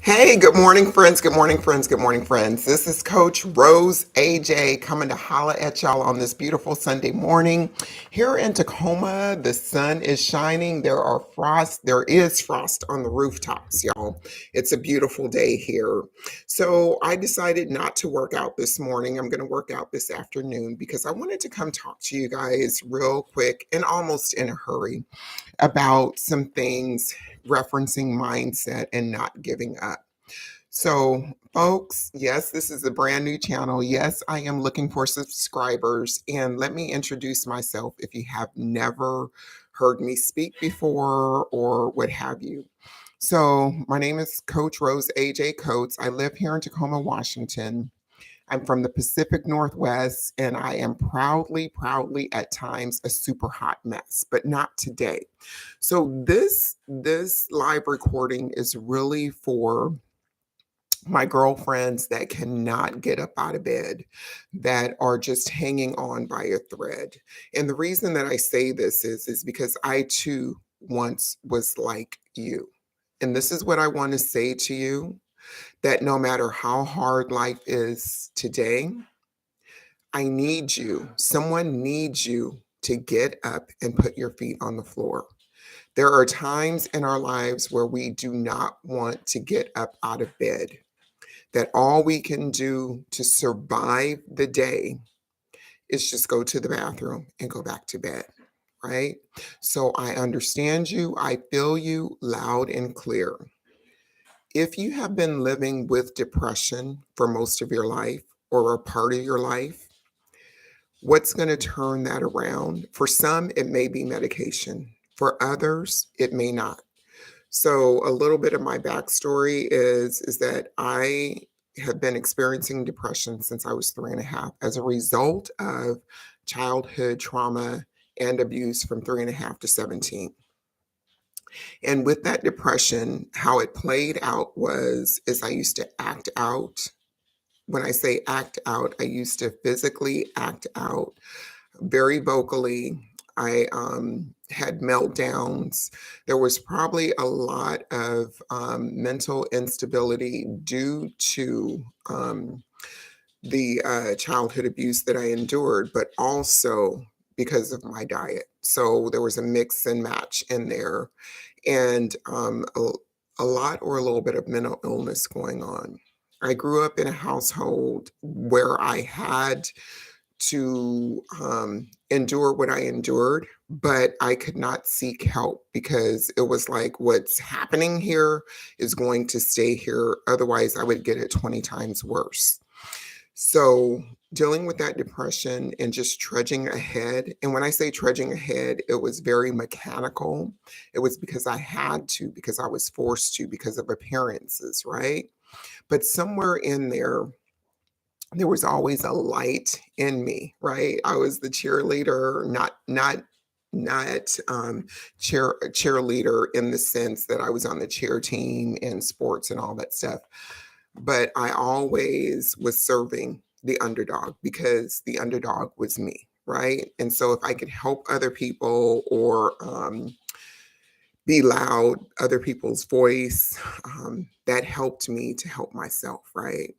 Hey, good morning, friends. Good morning, friends. Good morning, friends. This is Coach Rose AJ coming to holla at y'all on this beautiful Sunday morning. Here in Tacoma, the sun is shining. There is frost on the rooftops, y'all. It's a beautiful day here. So I decided not to work out this morning. I'm going to work out this afternoon because I wanted to come talk to you guys real quick and almost in a hurry about some things referencing mindset and not giving up. So, folks, yes, this is a brand new channel. Yes, I am looking for subscribers. And let me introduce myself if you have never heard me speak before or what have you. So, my name is Coach Rose AJ Coates. I live here in Tacoma, Washington. I'm from the Pacific Northwest, and I am proudly at times a super hot mess, but not today. So this live recording is really for my girlfriends that cannot get up out of bed, that are just hanging on by a thread. And the reason that I say this is because I too once was like you. And this is what I want to say to you, that no matter how hard life is today, I need you. Someone needs you to get up and put your feet on the floor. There are times in our lives where we do not want to get up out of bed, that all we can do to survive the day is just go to the bathroom and go back to bed, right? So I understand you. I feel you loud and clear. If you have been living with depression for most of your life or a part of your life, what's going to turn that around? For some, it may be medication. For others, it may not. So a little bit of my backstory is that I have been experiencing depression since I was 3.5 as a result of childhood trauma and abuse from 3.5 to 17. And with that depression, how it played out is I used to act out. When I say act out, I used to physically act out very vocally. I had meltdowns. There was probably a lot of mental instability due to the childhood abuse that I endured, but also because of my diet. So there was a mix and match in there, and a lot or a little bit of mental illness going on. I grew up in a household where I had to endure what I endured, but I could not seek help because it was like, what's happening here is going to stay here. Otherwise, I would get it 20 times worse. So, dealing with that depression and just trudging ahead. And when I say trudging ahead, it was very mechanical. It was because I had to, because I was forced to, because of appearances, right? But somewhere in there was always a light in me, right? I was the cheerleader, not cheerleader in the sense that I was on the cheer team in sports and all that stuff, but I always was serving the underdog because the underdog was me, right? And so if I could help other people or be loud, other people's voice, that helped me to help myself, right?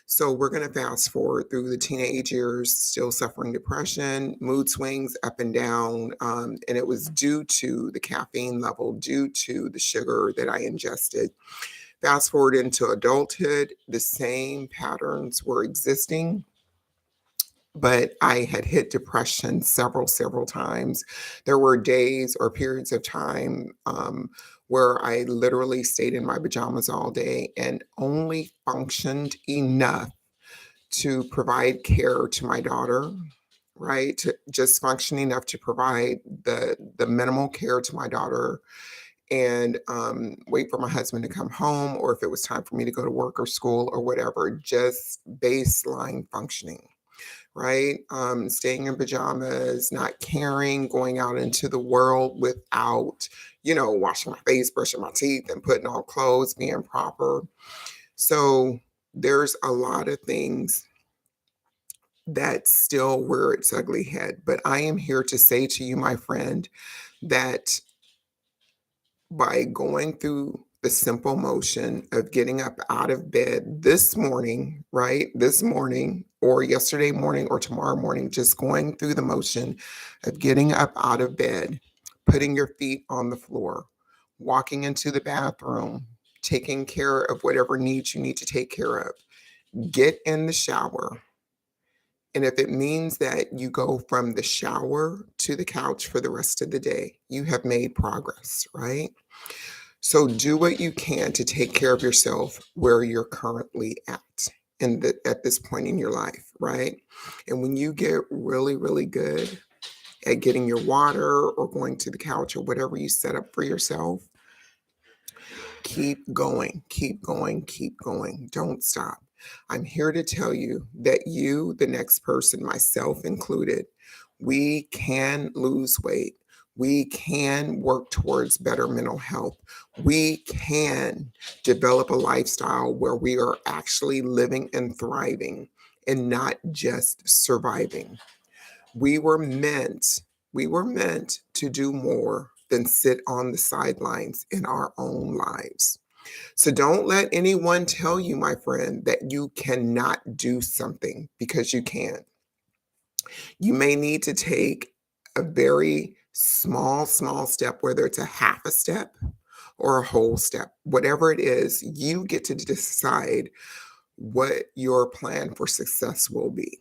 So we're going to fast forward through the teenage years, still suffering depression, mood swings up and down. And it was due to the caffeine level, due to the sugar that I ingested. Fast forward into adulthood, the same patterns were existing, but I had hit depression several times. There were days or periods of time where I literally stayed in my pajamas all day and only functioned enough to provide care to my daughter, right? To just function enough to provide the minimal care to my daughter and wait for my husband to come home, or if it was time for me to go to work or school or whatever, just baseline functioning, right? Staying in pajamas, not caring, going out into the world without, washing my face, brushing my teeth, and putting on clothes, being proper. So there's a lot of things that still rear its ugly head. But I am here to say to you, my friend, that by going through the simple motion of getting up out of bed this morning, right? This morning, or yesterday morning, or tomorrow morning, just going through the motion of getting up out of bed, putting your feet on the floor, walking into the bathroom, taking care of whatever needs you need to take care of. Get in the shower. And if it means that you go from the shower to the couch for the rest of the day, you have made progress, right? So do what you can to take care of yourself where you're currently at this point in your life, right? And when you get really, really good at getting your water or going to the couch or whatever you set up for yourself, keep going, keep going, keep going. Don't stop. I'm here to tell you that you, the next person, myself included, we can lose weight. We can work towards better mental health. We can develop a lifestyle where we are actually living and thriving and not just surviving. We were meant, we were meant to do more than sit on the sidelines in our own lives. So don't let anyone tell you, my friend, that you cannot do something, because you can. You may need to take a very small step, whether it's a half a step or a whole step. Whatever it is, you get to decide what your plan for success will be.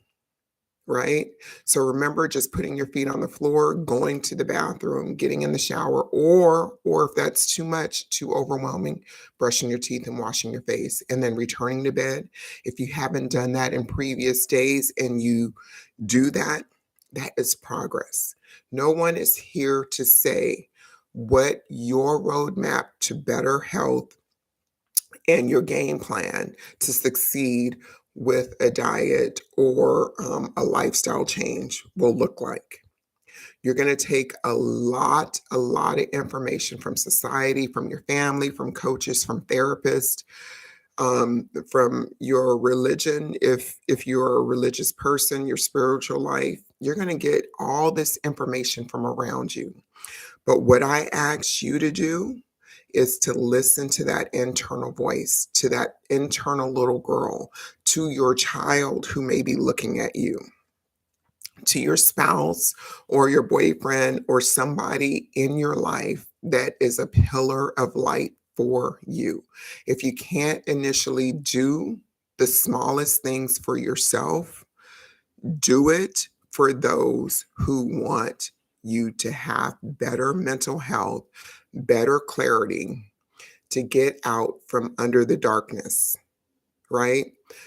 Right? So remember, just putting your feet on the floor, going to the bathroom, getting in the shower, or if that's too much, too overwhelming, brushing your teeth and washing your face, and then returning to bed. If you haven't done that in previous days and you do that, that is progress. No one is here to say what your roadmap to better health and your game plan to succeed with a diet or a lifestyle change will look like. You're going to take a lot of information from society, from your family, from coaches, from therapists, from your religion. If you're a religious person, your spiritual life, you're going to get all this information from around you. But what I ask you to do is to listen to that internal voice, to that internal little girl, to your child who may be looking at you, to your spouse or your boyfriend or somebody in your life that is a pillar of light for you. If you can't initially do the smallest things for yourself, do it for those who want you to have better mental health, better clarity, to get out from under the darkness, right?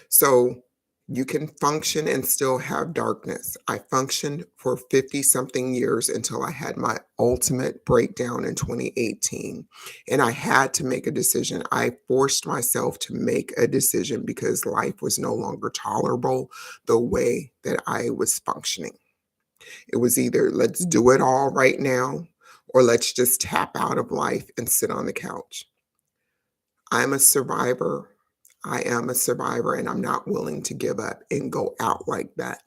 So you can function and still have darkness. I functioned for 50 something years until I had my ultimate breakdown in 2018. And I had to make a decision. I forced myself to make a decision because life was no longer tolerable the way that I was functioning. It was either let's do it all right now, or let's just tap out of life and sit on the couch. I'm a survivor. I am a survivor, and I'm not willing to give up and go out like that.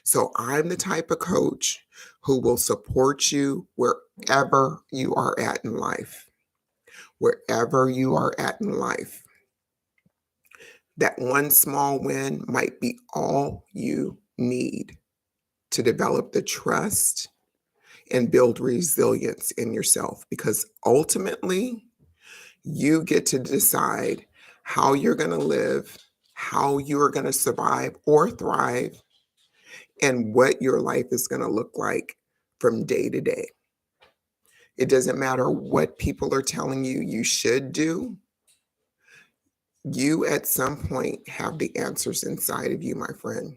So I'm the type of coach who will support you wherever you are at in life. Wherever you are at in life. That one small win might be all you need to develop the trust and build resilience in yourself, because ultimately you get to decide how you're going to live, how you're going to survive or thrive, and what your life is going to look like from day to day. It doesn't matter what people are telling you you should do. You at some point have the answers inside of you, my friend.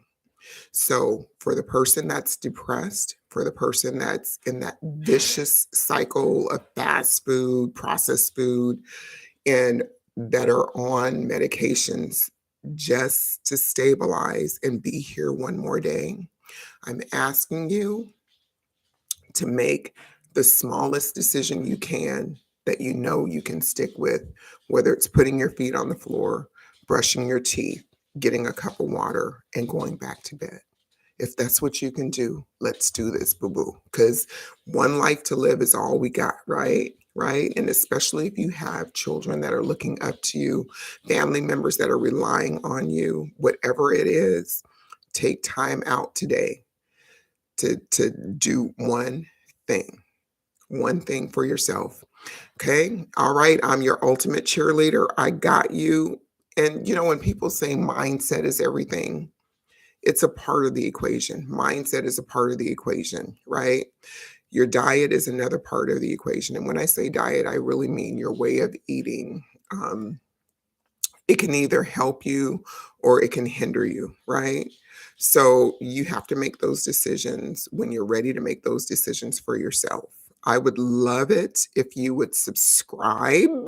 So for the person that's depressed, for the person that's in that vicious cycle of fast food, processed food, and that are on medications just to stabilize and be here one more day, I'm asking you to make the smallest decision you can that you know you can stick with, whether it's putting your feet on the floor, brushing your teeth, getting a cup of water, and going back to bed. If that's what you can do, let's do this, boo boo. Because one life to live is all we got, right? right? And especially if you have children that are looking up to you, family members that are relying on you, whatever it is, take time out today to do one thing for yourself. Okay. All right. I'm your ultimate cheerleader. I got you. And when people say mindset is everything, it's a part of the equation. Mindset is a part of the equation, right? Your diet is another part of the equation. And when I say diet, I really mean your way of eating. Um, it can either help you or it can hinder you, right? So you have to make those decisions when you're ready to make those decisions for yourself. I would love it if you would subscribe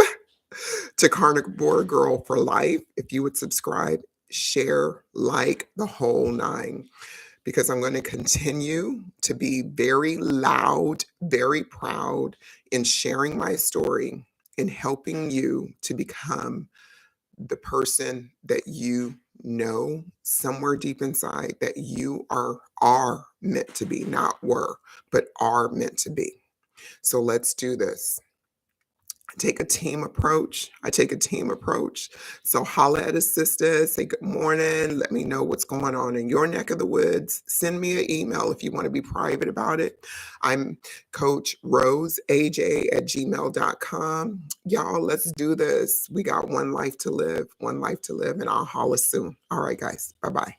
to Carnivore Girl for Life. If you would subscribe, share, like the whole nine, because I'm going to continue to be very loud, very proud in sharing my story and helping you to become the person that you know somewhere deep inside that you are meant to be, not were, but are meant to be. So let's do this. Take a team approach. I take a team approach. So holla at a sister, say good morning, let me know what's going on in your neck of the woods. Send me an email if you want to be private about it. I'm Coach Rose AJ at gmail.com. Y'all, let's do this. We got one life to live, and I'll holla soon. All right, guys. Bye-bye.